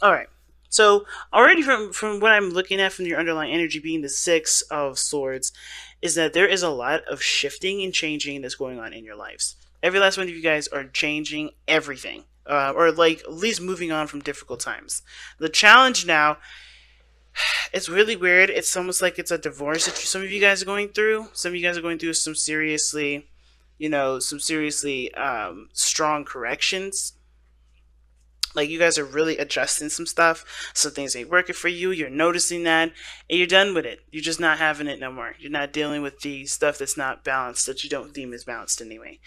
All right. So already from what I'm looking at from your underlying energy being the Six of Swords, is that there is a lot of shifting and changing that's going on in your lives. Every last one of you guys are changing everything, or like at least moving on from difficult times. The challenge now, it's really weird. It's almost like it's a divorce that some of you guys are going through. Some of you guys are going through some seriously, some seriously strong corrections. Like you guys are really adjusting some stuff. Some things ain't working for you. You're noticing that, and you're done with it. You're just not having it no more. You're not dealing with the stuff that's not balanced, that you don't deem as balanced anyway.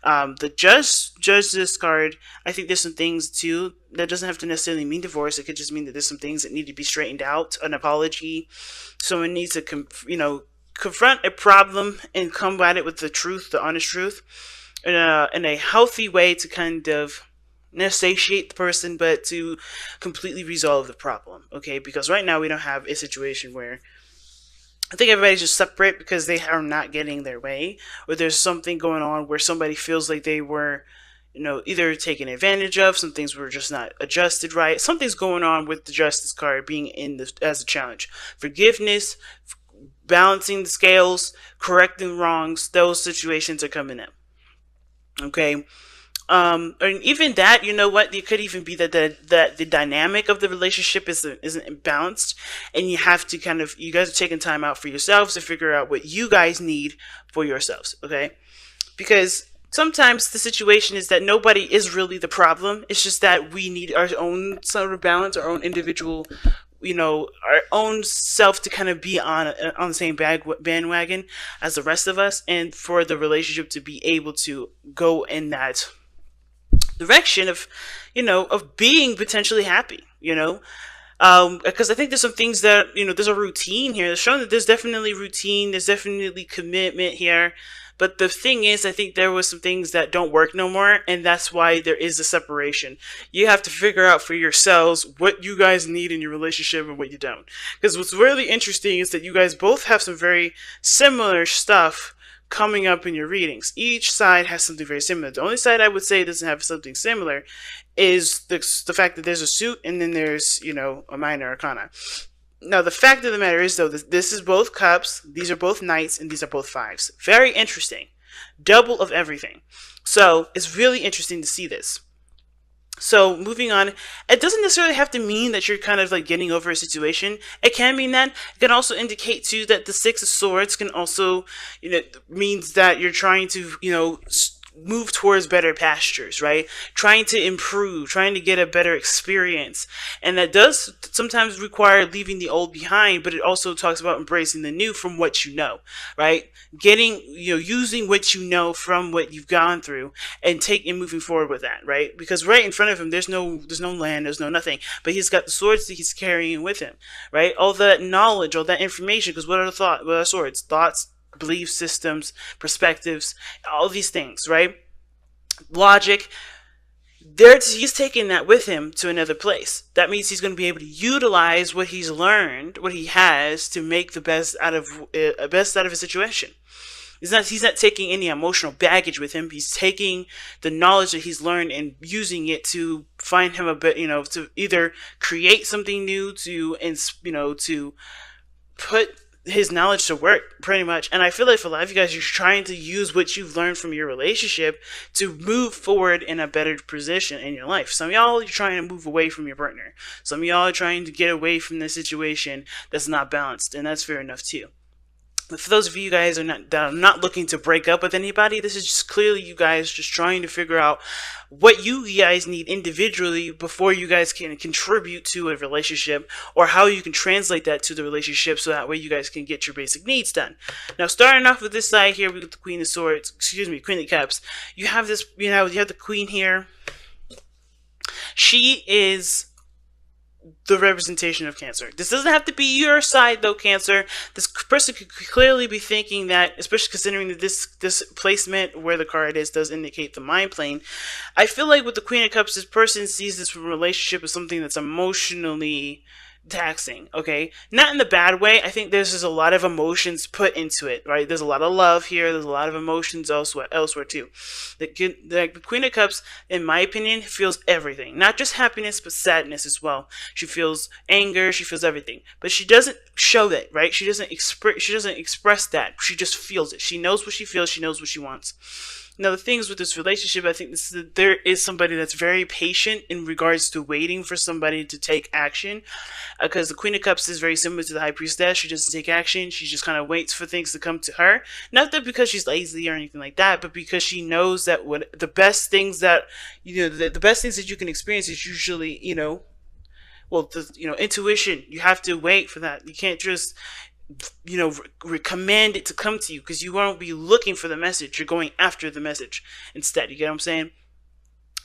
The judge this card. I think there's some things too that doesn't have to necessarily mean divorce. It could just mean that there's some things that need to be straightened out. An apology. Someone needs to confront a problem and combat it with the truth, the honest truth, in a healthy way to kind of not satiate the person, but to completely resolve the problem. Okay, because right now we don't have a situation where I think everybody's just separate because they are not getting their way, or there's something going on where somebody feels like they were, either taken advantage of. Some things were just not adjusted right. Something's going on with the justice card being in this as a challenge. Forgiveness, balancing the scales, correcting wrongs. Those situations are coming up. Okay, and even that, you know what, it could even be that the dynamic of the relationship isn't balanced, and you have to you guys are taking time out for yourselves to figure out what you guys need for yourselves. Okay, because sometimes the situation is that nobody is really the problem. It's just that we need our own sort of balance, our own individual, our own self to kind of be on the same bandwagon as the rest of us, and for the relationship to be able to go in that direction of, of being potentially happy, because I think there's some things that, there's a routine here. It's showing that there's definitely routine, there's definitely commitment here. But the thing is, I think there was some things that don't work no more, and that's why there is a separation. You have to figure out for yourselves what you guys need in your relationship and what you don't. Because what's really interesting is that you guys both have some very similar stuff coming up in your readings. Each side has something very similar. The only side I would say doesn't have something similar is the fact that there's a suit and then there's, a minor arcana. Now, the fact of the matter is, though, this is both cups, these are both knights, and these are both fives. Very interesting. Double of everything. So, it's really interesting to see this. So, moving on, it doesn't necessarily have to mean that you're kind of like getting over a situation. It can mean that. It can also indicate, too, that the Six of Swords can also, means that you're trying to, move towards better pastures, right? Trying to improve, trying to get a better experience. And that does sometimes require leaving the old behind, but it also talks about embracing the new from what you know, right? Getting, using what you know from what you've gone through and moving forward with that, right? Because right in front of him, there's no land, there's no nothing, but he's got the swords that he's carrying with him, right? All that knowledge, all that information, because what are swords? Thoughts, belief systems, perspectives, all these things, right? Logic. He's taking that with him to another place. That means he's going to be able to utilize what he's learned, what he has, to make the best out of his situation. He's not taking any emotional baggage with him. He's taking the knowledge that he's learned and using it to find him a bit, to either create something new, to put his knowledge to work, pretty much. And I feel like for a lot of you guys, you're trying to use what you've learned from your relationship to move forward in a better position in your life. Some of y'all are trying to move away from your partner. Some of y'all are trying to get away from this situation that's not balanced, and that's fair enough too. But for those of you guys that are not looking to break up with anybody, this is just clearly you guys just trying to figure out what you guys need individually before you guys can contribute to a relationship, or how you can translate that to the relationship so that way you guys can get your basic needs done. Now, starting off with this side here, we got the Queen of Swords, Queen of Cups. You have this, you have the Queen here. She is the representation of Cancer. This doesn't have to be your side, though, Cancer. This person could clearly be thinking that, especially considering that this placement where the card is does indicate the mind plane. I feel like with the Queen of Cups, this person sees this relationship as something that's emotionally taxing, okay? Not in the bad way. I think there's just a lot of emotions put into it, right? There's a lot of love here. There's a lot of emotions elsewhere too. The Queen of Cups, in my opinion, feels everything. Not just happiness, but sadness as well. She feels anger. She feels everything. But she doesn't show that, right? She doesn't express that. She just feels it. She knows what she feels. She knows what she wants. Now, the things with this relationship, I think there is somebody that's very patient in regards to waiting for somebody to take action. Because the Queen of Cups is very similar to the High Priestess. She doesn't take action. She just kind of waits for things to come to her. Not that because she's lazy or anything like that, but because she knows that what the best things that, the best things that you can experience is usually, intuition. You have to wait for that. You can't just command it to come to you, because you won't be looking for the message. You're going after the message instead. You get what I'm saying?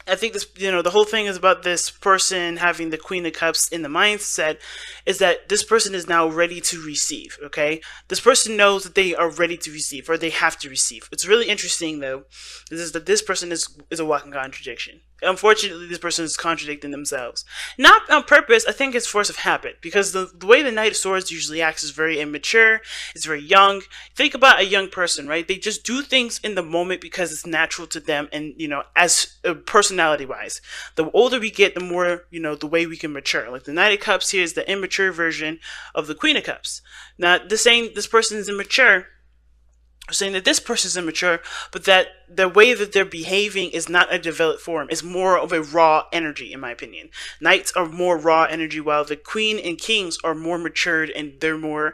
I think this, the whole thing is about this person having the Queen of Cups in the mindset is that this person is now ready to receive, okay? This person knows that they are ready to receive, or they have to receive. It's really interesting, though, is that this person is a walking contradiction. Unfortunately, this person is contradicting themselves. Not on purpose. I think it's force of habit, because the way the Knight of Swords usually acts is very immature. It's very young. Think about a young person, right? They just do things in the moment because it's natural to them, and, as personality-wise. The older we get, the more, the way we can mature. Like the Knight of Cups here is the immature version of the Queen of Cups. Not the saying this person is immature, saying that this person is immature, but that the way that they're behaving is not a developed form. It's more of a raw energy, in my opinion. Knights are more raw energy, while the Queen and Kings are more matured, and they're more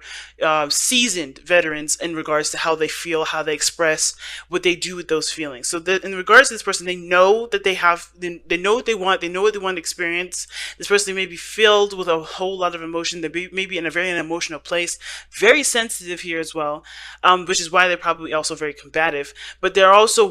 seasoned veterans in regards to how they feel, how they express, what they do with those feelings. So in regards to this person, they know that they know what they want, they know what they want to experience. This person may be filled with a whole lot of emotion. They may be in a very emotional place, very sensitive here as well, which is why they're probably also very combative. But they're also,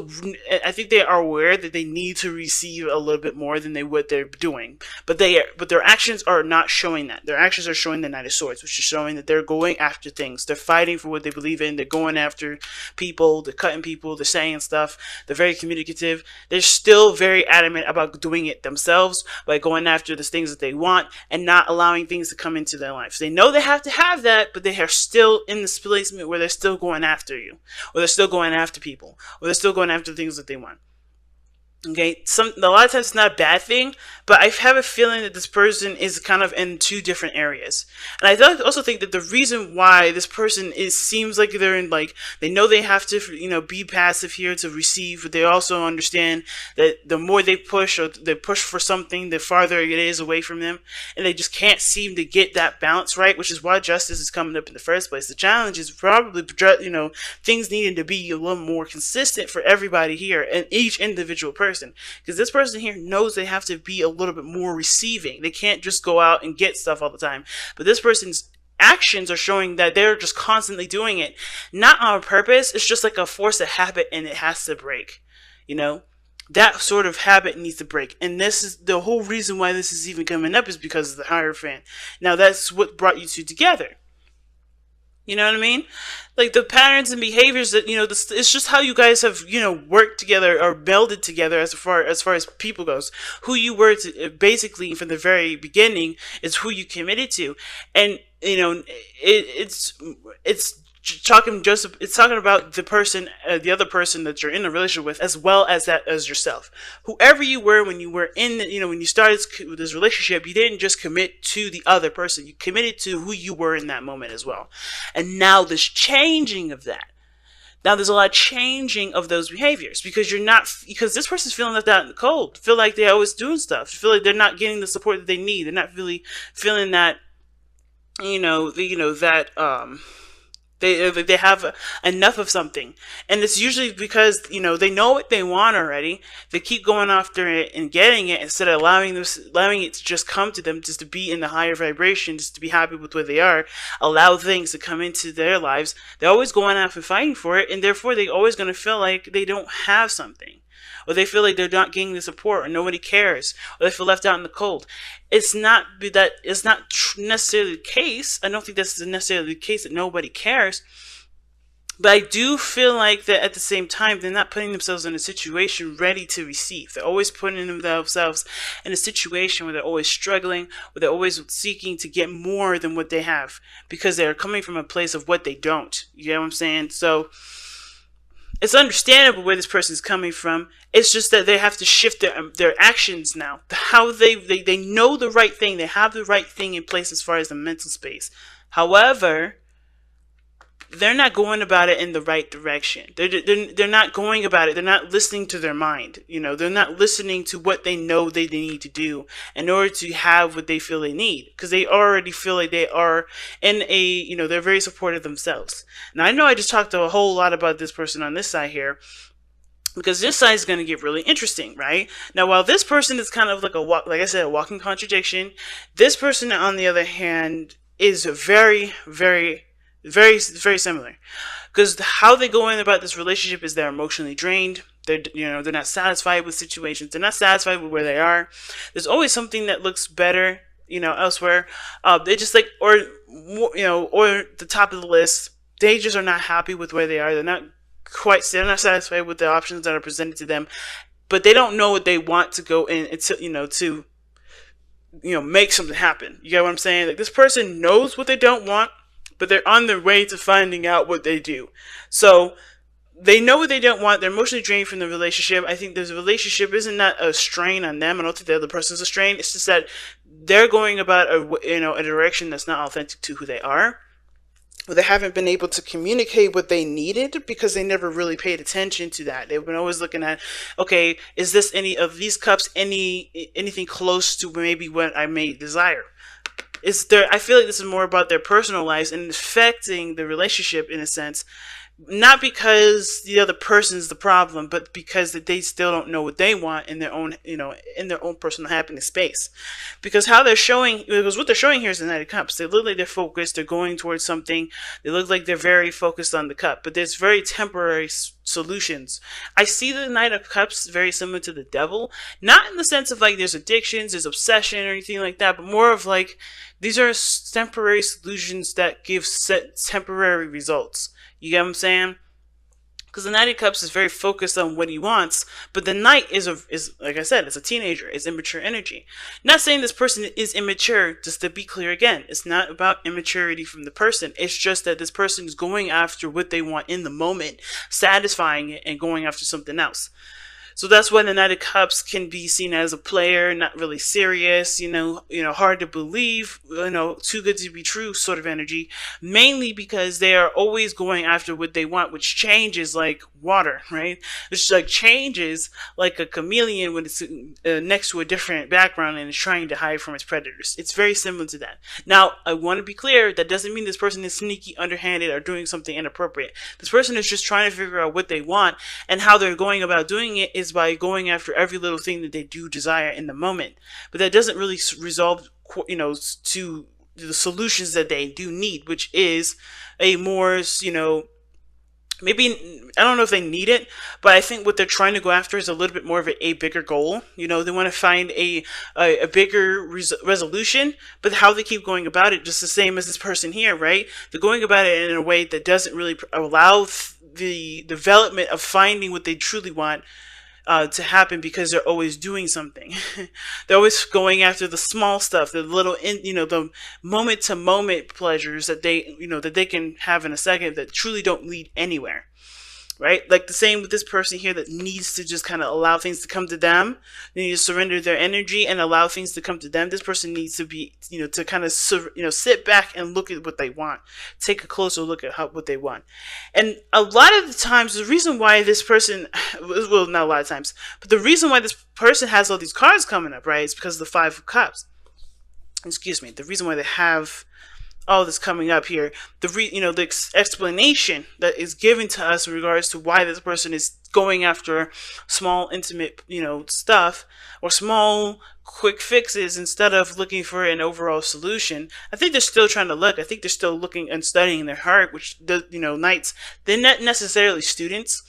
I think they are aware that they need to receive a little bit more than they're doing. But their actions are not showing that. Their actions are showing the Knight of Swords, which is showing that they're going after things. They're fighting for what they believe in. They're going after people. They're cutting people. They're saying stuff. They're very communicative. They're still very adamant about doing it themselves by going after the things that they want and not allowing things to come into their lives. They know they have to have that, but they are still in this placement where they're still going after you, or they're still going after people, or they're still going after things that they want. Okay, a lot of times it's not a bad thing, but I have a feeling that this person is kind of in two different areas. And I also think that the reason why this person seems like they're in, like, they know they have to, be passive here to receive, but they also understand that the more they push, or they push for something, the farther it is away from them, and they just can't seem to get that balance right, which is why justice is coming up in the first place. The challenge is probably, things needing to be a little more consistent for everybody here and each individual person. Because this person here knows they have to be a little bit more receiving. They can't just go out and get stuff all the time. But this person's actions are showing that they're just constantly doing it, not on purpose. It's just like a force of habit, and it has to break. That sort of habit needs to break. And this is the whole reason why this is even coming up, is because of the Hierophant. Now, that's what brought you two together. You know what I mean? Like the patterns and behaviors that, it's just how you guys have, worked together or melded together as far as people goes. Who you were to, basically from the very beginning, is who you committed to. And, it's talking about the person, the other person that you're in a relationship with, as well as yourself. Whoever you were when you were in, when you started this relationship, you didn't just commit to the other person. You committed to who you were in that moment as well. And now there's changing of that. Now there's a lot of changing of those behaviors, because because this person's feeling left out in the cold. Feel like they're always doing stuff. Feel like they're not getting the support that they need. They're not really feeling that, they have enough of something. And it's usually because, they know what they want already. They keep going after it and getting it, instead of allowing it to just come to them, just to be in the higher vibration, just to be happy with where they are, allow things to come into their lives. They're always going after fighting for it, and therefore they're always going to feel like they don't have something. Or they feel like they're not getting the support, or nobody cares, or they feel left out in the cold. It's not necessarily the case. I don't think that's necessarily the case that nobody cares. But I do feel like that at the same time, they're not putting themselves in a situation ready to receive. They're always putting themselves in a situation where they're always struggling, where they're always seeking to get more than what they have because they're coming from a place of what they don't. You know what I'm saying? So it's understandable where this person is coming from. It's just that they have to shift their actions now. How they know the right thing. They have the right thing in place as far as the mental space. However, they're not going about it in the right direction. They're not going about it. They're not listening to their mind. You know, they're not listening to what they know they need to do in order to have what they feel they need. Because they already feel like they are in a, you know, they're very supportive themselves. Now, I know I just talked a whole lot about this person on this side here, because this side is going to get really interesting, right? Now, while this person is kind of like like I said, a walking contradiction, this person, on the other hand, is very similar, because how they go in about this relationship is they're emotionally drained. They're not satisfied with situations. They're not satisfied with where they are. There's always something that looks better, elsewhere. They just like, or the top of the list. They just are not happy with where they are. They're not satisfied with the options that are presented to them, but they don't know what they want to go in to make something happen. You get what I'm saying? Like, this person knows what they don't want, but they're on their way to finding out what they do. So they know what they don't want. They're emotionally drained from the relationship. I think this relationship isn't that a strain on them. I don't think the other person's a strain. It's just that they're going about a direction that's not authentic to who they are. They haven't been able to communicate what they needed because they never really paid attention to that. They've been always looking at, okay, is this any of these cups anything close to maybe what I may desire? I feel like this is more about their personal lives and affecting the relationship in a sense, not because the other person's the problem, but because they still don't know what they want in their own, in their own personal happiness space. Because what they're showing here is the Knight of Cups. They look like they're focused. They're going towards something. They look like they're very focused on the cup, but there's very temporary solutions. I see the Knight of Cups very similar to the Devil, not in the sense of like there's addictions, there's obsession or anything like that, but more of like these are temporary solutions that give temporary results. You get what I'm saying? Because the Knight of Cups is very focused on what he wants, but the Knight is like I said, it's a teenager. It's immature energy. Not saying this person is immature. Just to be clear again, it's not about immaturity from the person. It's just that this person is going after what they want in the moment, satisfying it, and going after something else. So that's why the Knight of Cups can be seen as a player, not really serious, hard to believe, too good to be true sort of energy, mainly because they are always going after what they want, which changes like water, right? Which like changes like a chameleon when it's next to a different background and is trying to hide from its predators. It's very similar to that. Now, I want to be clear, that doesn't mean this person is sneaky, underhanded, or doing something inappropriate. This person is just trying to figure out what they want, and how they're going about doing it is by going after every little thing that they do desire in the moment. But that doesn't really resolve, to the solutions that they do need, which is a more, maybe, I don't know if they need it, but I think what they're trying to go after is a little bit more of a bigger goal. They want to find a bigger resolution, but how they keep going about it, just the same as this person here, right? They're going about it in a way that doesn't really allow the development of finding what they truly want to happen, because they're always doing something. They're always going after the small stuff, the little, the moment to moment pleasures that they can have in a second that truly don't lead anywhere. Right? Like the same with this person here that needs to just kind of allow things to come to them. They need to surrender their energy and allow things to come to them. This person needs to be, to kind of, sit back and look at what they want. Take a closer look at what they want. And a lot of the times, the reason why this person, well, not a lot of times, but the reason why this person has all these cards coming up, right, is because of the Five of Cups. Excuse me. The reason why they have all this coming up here, the explanation that is given to us in regards to why this person is going after small, intimate, stuff, or small, quick fixes instead of looking for an overall solution. I think they're still trying to look. I think they're still looking and studying their heart, which, Knights, they're not necessarily students.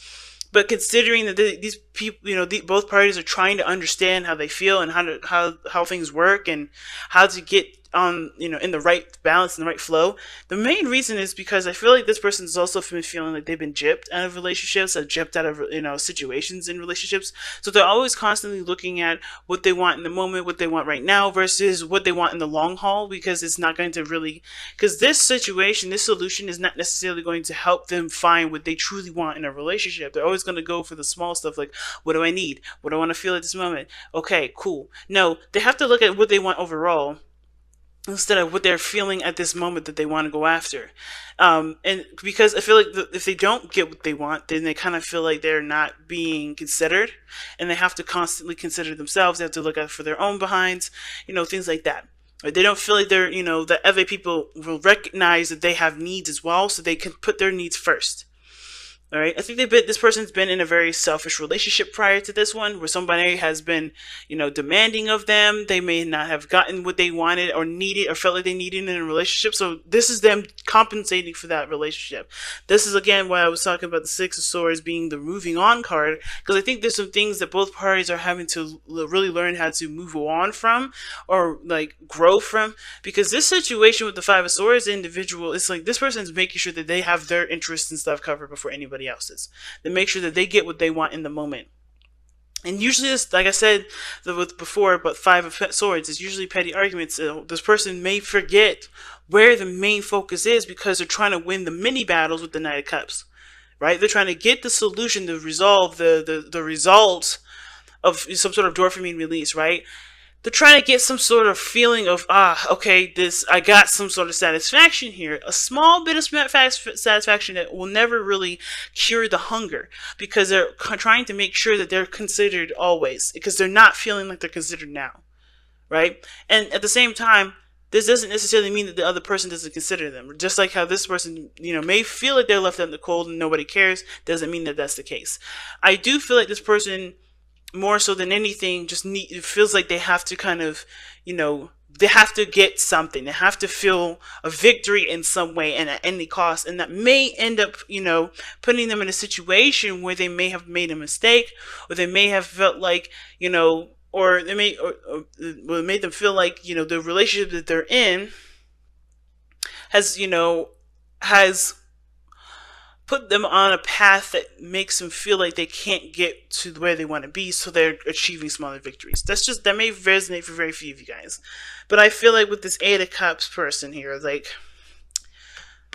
But considering that these people, both parties are trying to understand how they feel and how things work, and how to get on, in the right balance and the right flow. The main reason is because I feel like this person's also been feeling like they've been gypped out of relationships, or gypped out of situations in relationships. So they're always constantly looking at what they want in the moment, what they want right now, versus what they want in the long haul, because it's not going to really, because this situation, this solution is not necessarily going to help them find what they truly want in a relationship. They're always going to go for the small stuff, like, what do I need? What do I want to feel at this moment? Okay, cool. No, they have to look at what they want overall, instead of what they're feeling at this moment that they want to go after. And because I feel like if they don't get what they want, then they kind of feel like they're not being considered, and they have to constantly consider themselves. They have to look out for their own behinds, things like that. Right? They don't feel like they're, that other people will recognize that they have needs as well, so they can put their needs first. All right. I think this person's been in a very selfish relationship prior to this one, where somebody has been, demanding of them. They may not have gotten what they wanted or needed or felt like they needed in a relationship. So this is them compensating for that relationship. This is, again, why I was talking about the Six of Swords being the moving on card, because I think there's some things that both parties are having to really learn how to move on from, or like grow from. Because this situation with the Five of Swords individual, it's like this person's making sure that they have their interests and stuff covered before anybody else's. They make sure that they get what they want in the moment. And usually this, like I said before, about Five of Swords, is usually petty arguments. This person may forget where the main focus is, because they're trying to win the mini battles with the Knight of Cups. Right? They're trying to get the solution to resolve the result of some sort of dopamine release, right? They're trying to get some sort of feeling of, okay, I got some sort of satisfaction here. A small bit of satisfaction that will never really cure the hunger, because they're trying to make sure that they're considered always, because they're not feeling like they're considered now, right? And at the same time, this doesn't necessarily mean that the other person doesn't consider them. Just like how this person, may feel like they're left out in the cold and nobody cares, doesn't mean that that's the case. I do feel like this person, more so than anything, it feels like they have to kind of, they have to get something. They have to feel a victory in some way and at any cost. And that may end up, putting them in a situation where they may have made a mistake, or they may have felt like, or they may, or made them feel like, the relationship that they're in has, has put them on a path that makes them feel like they can't get to where they want to be, so they're achieving smaller victories. That may resonate for very few of you guys. But I feel like with this Eight of Cups person here, like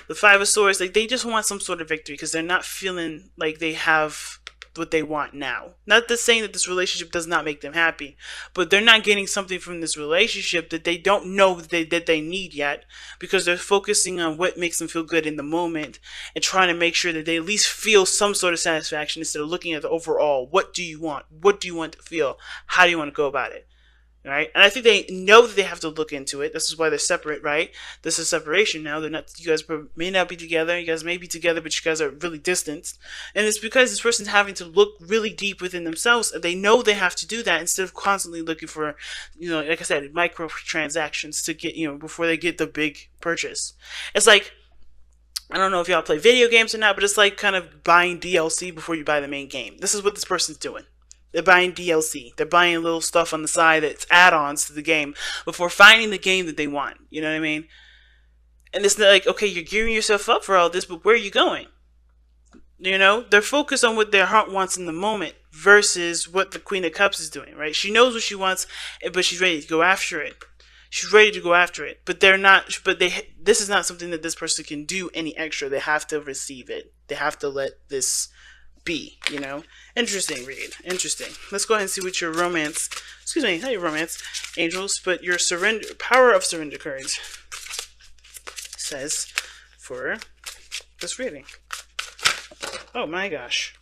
the Five of Swords, like they just want some sort of victory, because they're not feeling like they have what they want now. Not to saying that this relationship does not make them happy, but they're not getting something from this relationship that they don't know that they need yet, because they're focusing on what makes them feel good in the moment and trying to make sure that they at least feel some sort of satisfaction, instead of looking at the overall. What do you want? What do you want to feel? How do you want to go about it? Right? And I think they know that they have to look into it. This is why they're separate, right? This is separation now. They're not. You guys may not be together. You guys may be together, but you guys are really distant. And it's because this person's having to look really deep within themselves. And they know they have to do that, instead of constantly looking for, like I said, micro transactions to get, before they get the big purchase. It's like, I don't know if y'all play video games or not, but it's like kind of buying DLC before you buy the main game. This is what this person's doing. They're buying DLC. They're buying little stuff on the side that's add-ons to the game before finding the game that they want. You know what I mean? And it's like, okay, you're gearing yourself up for all this, but where are you going? They're focused on what their heart wants in the moment versus what the Queen of Cups is doing, right? She knows what she wants, but she's ready to go after it. She's ready to go after it, but they're not. But this is not something that this person can do any extra. They have to receive it. They have to let this be, Interesting read. Interesting. Let's go ahead and see what your romance, not your romance, angels, but your power of surrender cards says for this reading. Oh my gosh.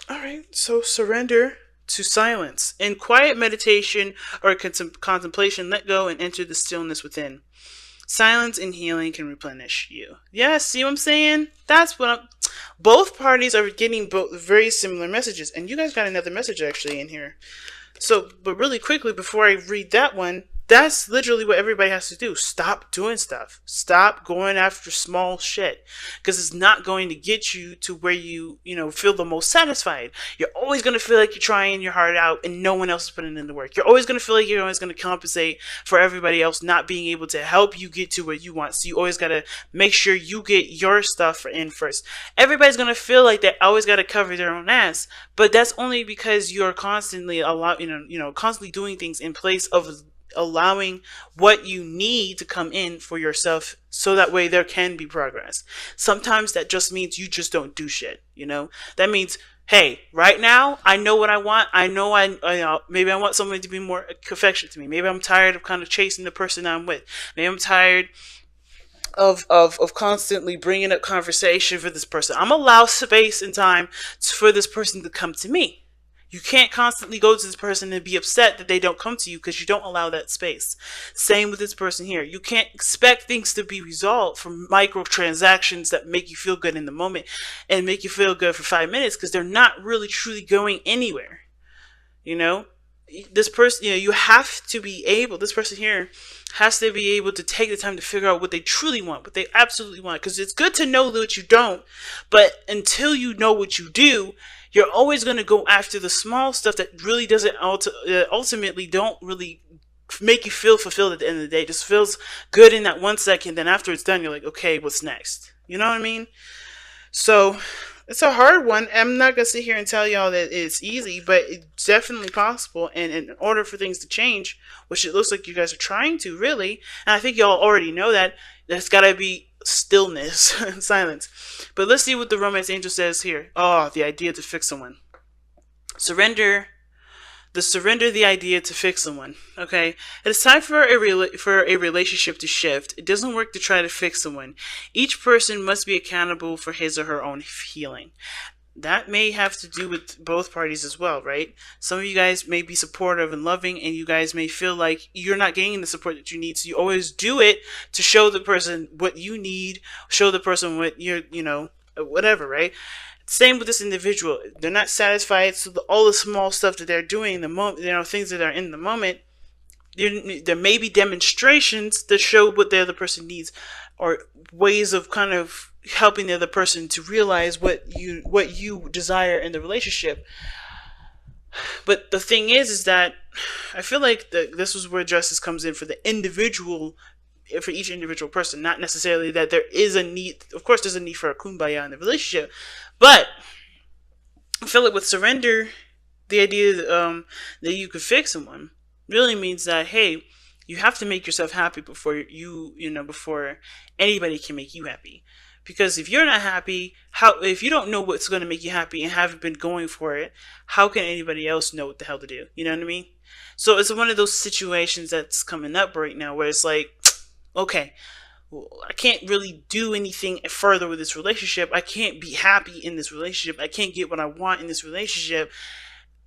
Alright, so surrender to silence. In quiet meditation or contemplation, let go and enter the stillness within. Silence and healing can replenish you. Yeah, see what I'm saying? That's what both parties are getting both very similar messages. And you guys got another message actually in here. So, but really quickly, before I read that one, that's literally what everybody has to do. Stop doing stuff. Stop going after small shit, because it's not going to get you to where you feel the most satisfied. You're always going to feel like you're trying your heart out and no one else is putting in the work. You're always going to feel like you're always going to compensate for everybody else not being able to help you get to what you want. So you always got to make sure you get your stuff in first. Everybody's going to feel like they always got to cover their own ass, but that's only because you're constantly constantly doing things in place of allowing what you need to come in for yourself, so that way there can be progress. Sometimes that just means you just don't do shit. That means, hey, right now I know what I want. I know maybe I want somebody to be more affectionate to me. Maybe I'm tired of kind of chasing the person I'm with. Maybe I'm tired of constantly bringing up conversation for this person. I'm allow space and time for this person to come to me. You can't constantly go to this person and be upset that they don't come to you, because you don't allow that space. Same with this person here. You can't expect things to be resolved from microtransactions that make you feel good in the moment and make you feel good for 5 minutes, because they're not really truly going anywhere. You know, this person, you have to be able, this person here has to be able to take the time to figure out what they truly want, what they absolutely want. Because it's good to know what you don't, but until you know what you do, you're always going to go after the small stuff that really doesn't ultimately don't really make you feel fulfilled at the end of the day. It just feels good in that 1 second. Then after it's done, you're like, okay, what's next? You know what I mean? So it's a hard one. I'm not going to sit here and tell y'all that it's easy, but it's definitely possible. And in order for things to change, which it looks like you guys are trying to, really, and I think y'all already know that, there's got to be stillness and silence. But let's see what the romance angel says here. Oh, the idea to fix someone. Surrender the idea to fix someone. Okay, it's time for a relationship to shift. It doesn't work to try to fix someone. Each person must be accountable for his or her own healing. That may have to do with both parties as well, right? Some of you guys may be supportive and loving, and you guys may feel like you're not getting the support that you need, so you always do it to show the person what you need, show the person what you're, whatever, right? Same with this individual. They're not satisfied, so all the small stuff that they're doing in the moment, things that are in the moment, there may be demonstrations that show what the other person needs, or ways of kind of helping the other person to realize what you desire in the relationship. But the thing is that I feel like this is where justice comes in for the individual, for each individual person. Not necessarily that there is a need. Of course, there's a need for a kumbaya in the relationship, but I feel like with surrender, the idea that you could fix someone really means that, hey, you have to make yourself happy before before anybody can make you happy. Because if you're not happy, if you don't know what's going to make you happy and haven't been going for it, how can anybody else know what the hell to do? You know what I mean? So it's one of those situations that's coming up right now where it's like, okay, well, I can't really do anything further with this relationship. I can't be happy in this relationship. I can't get what I want in this relationship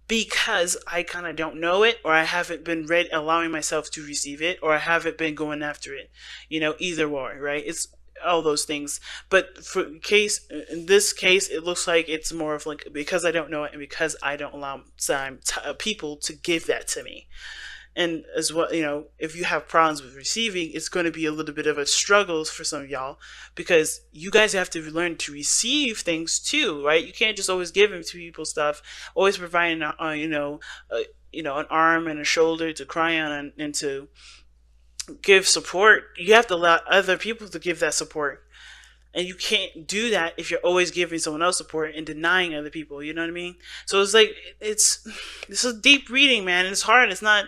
because I kind of don't know it, or I haven't been allowing myself to receive it, or I haven't been going after it. Either or, right? It's all those things. But in this case, it looks like it's more of like, because I don't know it and because I don't allow people to give that to me. And as well, if you have problems with receiving, it's going to be a little bit of a struggle for some of y'all, because you guys have to learn to receive things too, right? You can't just always give to people stuff, always providing, an arm and a shoulder to cry on and to give support. You have to allow other people to give that support. And you can't do that if you're always giving someone else support and denying other people. You know what I mean? So it's like, this is deep reading, man. It's hard. It's not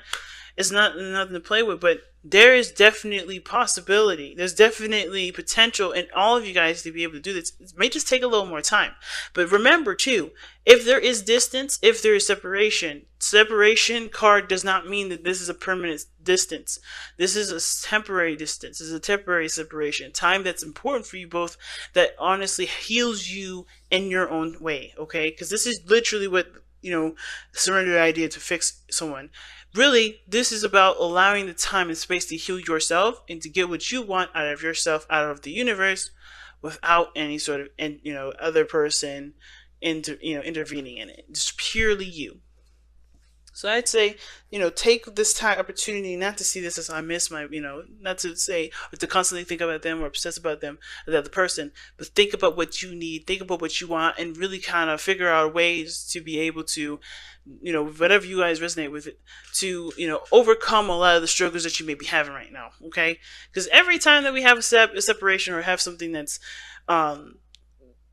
nothing to play with, but there is definitely possibility. There's definitely potential in all of you guys to be able to do this. It may just take a little more time. But remember too, if there is distance, if there is separation card does not mean that this is a permanent distance. This is a temporary distance. This is a temporary separation. Time that's important for you both, that honestly heals you in your own way, okay? Because this is literally what, surrender the idea to fix someone. Really, this is about allowing the time and space to heal yourself and to get what you want out of yourself, out of the universe, without any sort of other person intervening in it. Just purely you. So I'd say, take this time opportunity not to see this as I miss my, not to say or to constantly think about them or obsess about them or the other person, but think about what you need, think about what you want, and really kind of figure out ways to be able to, whatever you guys resonate with it, to, overcome a lot of the struggles that you may be having right now. Okay, because every time that we have a separation or have something that's um,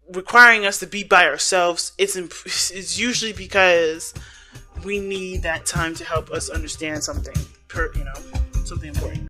requiring us to be by ourselves, it's usually because we need that time to help us understand something, something important.